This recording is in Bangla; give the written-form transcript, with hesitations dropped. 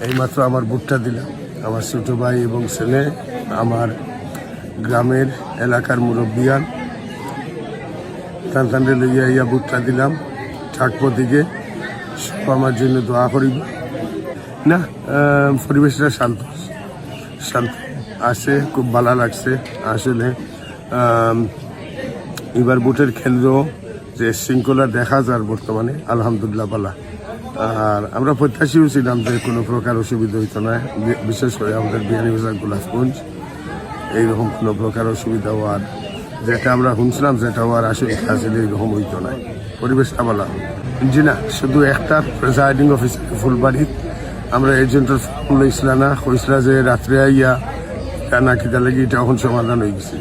এইমাত্র আমার ভোটটা দিলাম। আমার ছোট ভাই এবং ছেলে, আমার গ্রামের এলাকার মুরব্বিয়ান তানতানরে লইয়া ইয়া ভোটটা দিলাম। থাকবো দিকে সব আমার জন্য দোয়া করিব। না, পরিবেশটা শান্ত শান্ত আছে, খুব ভালো লাগছে। আসলে এবার ভোটের কেন্দ্র যে শৃঙ্খলা দেখা যায় বর্তমানে, আলহামদুলিল্লাহ ভালো। আর আমরা প্রত্যাশীও ছিলাম যে কোনো প্রকার অসুবিধা হইতো না, বিশেষ করে আমাদের বিয়ানীবাজার গোলাপগঞ্জ এইরকম কোনো প্রকার অসুবিধা হওয়ার, যেটা আমরা শুনছিলাম যেটা হওয়ার আসলে আসলে এইরকম হইতো না। পরিবেশটা ভালো। জি না, শুধু একটা প্রেসাইডিং অফিসার ফুলবাড়ির আমরা এজেন্টের ফোন লইছিলাম না, কইছিলা যে রাত্রে আইয়া নাকি তাহলে কি এটা এখন সমাধান হয়ে গেছে।